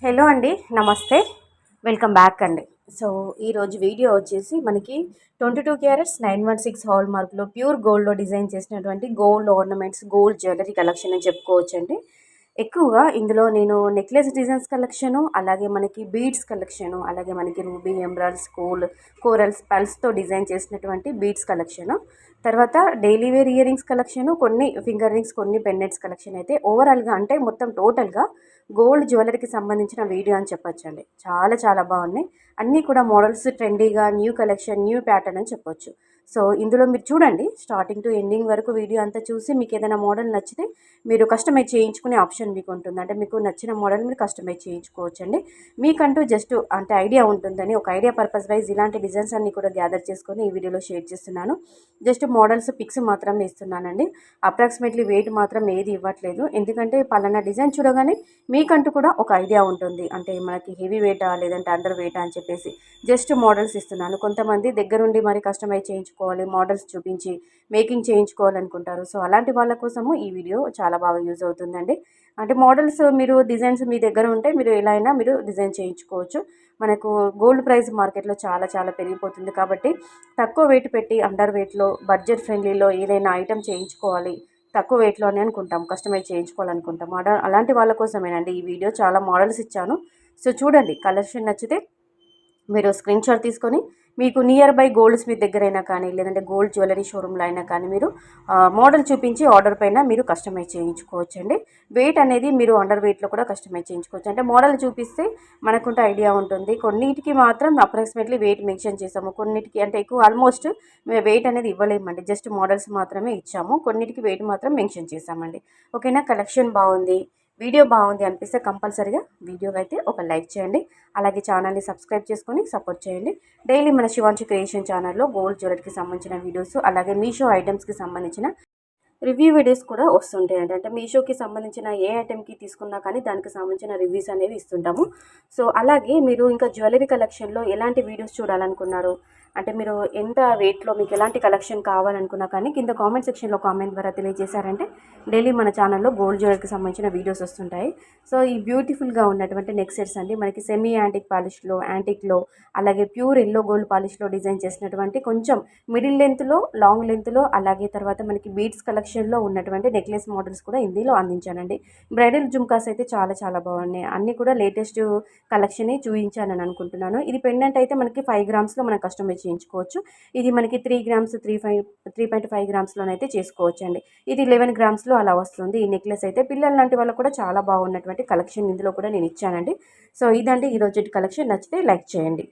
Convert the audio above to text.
Hello అండి, నమస్తే. Welcome back అండి. సో ఈరోజు వీడియో వచ్చేసి మనకి 22 క్యారెట్స్ 916 హాల్ మార్క్లో ప్యూర్ గోల్డ్లో డిజైన్ చేసినటువంటి gold ornaments, gold jewellery collection అని చెప్పుకోవచ్చండి. ఎక్కువగా ఇందులో నేను నెక్లెస్ డిజైన్స్ కలెక్షను, అలాగే మనకి బీడ్స్ కలెక్షను, అలాగే మనకి రూబీ, ఎమరాల్డ్స్, కోరల్స్, పల్స్తో డిజైన్ చేసినటువంటి బీడ్స్ కలెక్షను, తర్వాత daily wear ear rings collection, కొన్ని ఫింగర్ రింగ్స్, కొన్ని పెన్నెట్స్ కలెక్షన్ అయితే ఓవరాల్గా అంటే మొత్తం టోటల్గా గోల్డ్ జ్యువెలరీకి సంబంధించిన వీడియో అని చెప్పొచ్చండి. చాలా చాలా బాగున్నాయి. అన్నీ కూడా మోడల్స్ ట్రెండీగా, న్యూ కలెక్షన్, న్యూ ప్యాటర్న్ అని చెప్పొచ్చు. సో ఇందులో మీరు చూడండి, స్టార్టింగ్ టు ఎండింగ్ వరకు వీడియో అంతా చూసి మీకు ఏదైనా మోడల్ నచ్చితే మీరు కస్టమైజ్ చేయించుకునే ఆప్షన్ మీకు ఉంటుంది. అంటే మీకు నచ్చిన మోడల్ మీరు కస్టమైజ్ చేయించుకోవచ్చండి. మీకంటూ జస్ట్ అంటే ఐడియా ఉంటుందని ఒక ఐడియా పర్పస్ వైజ్ ఇలాంటి డిజైన్స్ అన్నీ కూడా గ్యాదర్ చేసుకొని ఈ వీడియోలో షేర్ చేస్తున్నాను. జస్ట్ మోడల్స్ పిక్స్ మాత్రమే ఇస్తున్నానండి. అప్రాక్సిమేట్లీ వెయిట్ మాత్రం ఏది ఇవ్వట్లేదు. ఎందుకంటే పలానా డిజైన్ చూడగానే మీకంటూ కూడా ఒక ఐడియా ఉంటుంది. అంటే మనకి హెవీ వెయిటా లేదంటే అండర్ వెయిటా అని చెప్పేసి జస్ట్ మోడల్స్ ఇస్తున్నాను. కొంతమంది దగ్గరుండి మరి కస్టమైజ్ చేయించుకోవాలి, మోడల్స్ చూపించి మేకింగ్ చేయించుకోవాలనుకుంటారు. సో అలాంటి వాళ్ళ కోసము ఈ వీడియో చాలా బాగా యూజ్ అవుతుందండి. అంటే మోడల్స్ మీరు డిజైన్స్ మీ దగ్గర ఉంటే మీరు ఎలా అయినా మీరు డిజైన్ చేయించుకోవచ్చు. మనకు గోల్డ్ ప్రైస్ మార్కెట్లో చాలా చాలా పెరిగిపోతుంది కాబట్టి తక్కువ వెయిట్ పెట్టి అండర్ వెయిట్లో బడ్జెట్ ఫ్రెండ్లీలో ఏదైనా ఐటెం చేయించుకోవాలి, తక్కువ వెయిట్లోనే అనుకుంటాం, కస్టమైజ్ చేయించుకోవాలనుకుంటాం. అలాంటి వాళ్ళ కోసమేనండి ఈ వీడియో. చాలా మోడల్స్ ఇచ్చాను. సో చూడండి, కలెక్షన్ నచ్చితే మీరు స్క్రీన్ షాట్ తీసుకొని మీకు నియర్ బై గోల్డ్ స్మిత్ దగ్గరైనా కానీ లేదంటే గోల్డ్ జ్యువెలరీ షోరూంలో అయినా కానీ మీరు మోడల్ చూపించి ఆర్డర్ పైన మీరు కస్టమైజ్ చేయించుకోవచ్చండి. వెయిట్ అనేది మీరు అండర్ వెయిట్లో కూడా కస్టమైజ్ చేయించుకోవచ్చు. అంటే మోడల్ చూపిస్తే మనకుంటే ఐడియా ఉంటుంది. కొన్నిటికి మాత్రం అప్రాక్సిమేట్లీ వెయిట్ మెన్షన్ చేసాము, కొన్నిటికి అంటే ఎక్కువ ఆల్మోస్ట్ వెయిట్ అనేది ఇవ్వలేమండి. జస్ట్ మోడల్స్ మాత్రమే ఇచ్చాము, కొన్నిటికి వెయిట్ మాత్రం మెన్షన్ చేసామండి. ఓకేనా. కలెక్షన్ బాగుంది, వీడియో బాగుంది అనిపిస్తే కంపల్సరీగా వీడియోకి అయితే ఒక లైక్ చేయండి. అలాగే ఛానల్ని సబ్స్క్రైబ్ చేసుకొని సపోర్ట్ చేయండి. డైలీ మన శివాంశి క్రియేషన్ ఛానల్లో గోల్డ్ జ్యువెలరీకి సంబంధించిన వీడియోస్, అలాగే మీషో ఐటమ్స్కి సంబంధించిన రివ్యూ వీడియోస్ కూడా వస్తుంటాయండి. అంటే మీషోకి సంబంధించిన ఏ ఐటెంకి తీసుకున్నా కానీ దానికి సంబంధించిన రివ్యూస్ అనేవి ఇస్తుంటాము. సో అలాగే మీరు ఇంకా జ్యువెలరీ కలెక్షన్లో ఎలాంటి వీడియోస్ చూడాలనుకున్నారు, అంటే మీరు ఎంత వెయిట్లో మీకు ఎలాంటి కలెక్షన్ కావాలనుకున్నా కానీ కింద కామెంట్ సెక్షన్లో కామెంట్ ద్వారా తెలియజేశారంటే డైలీ మన ఛానల్లో గోల్డ్ జ్యువెలరీకి సంబంధించిన వీడియోస్ వస్తుంటాయి. సో ఈ బ్యూటిఫుల్గా ఉన్నటువంటి నెక్ సెట్స్ అండి, మనకి సెమీ యాంటిక్ పాలిష్లో, యాంటిక్లో, అలాగే ప్యూర్ ఎల్లో గోల్డ్ పాలిష్లో డిజైన్ చేసినటువంటి కొంచెం మిడిల్ లెంత్లో, లాంగ్ లెంత్లో, అలాగే తర్వాత మనకి బీడ్స్ కలెక్షన్లో ఉన్నటువంటి నెక్లెస్ మోడల్స్ కూడా ఇందులో అందించానండి. బ్రైడల్ జుమ్కాస్ అయితే చాలా చాలా బాగున్నాయి. అన్నీ కూడా లేటెస్ట్ కలెక్షనే చూపించానని అనుకుంటున్నాను. ఇది పెండెంట్ అయితే మనకి 5 గ్రామ్స్లో మనం కస్టమైజ్ చేయించుకోవచ్చు. ఇది మనకి 3 గ్రామ్స్ 3.5 గ్రామ్స్లోనైతే చేసుకోవచ్చండి. ఇది 11 గ్రామ్స్లో అలా వస్తుంది. ఈ నెక్లెస్ అయితే పిల్లల లాంటి వాళ్ళకు కూడా చాలా బాగున్నటువంటి కలెక్షన్ ఇందులో కూడా నేను ఇచ్చానండి. సో ఇదండి ఈరోజు కలెక్షన్. నచ్చితే లైక్ చేయండి.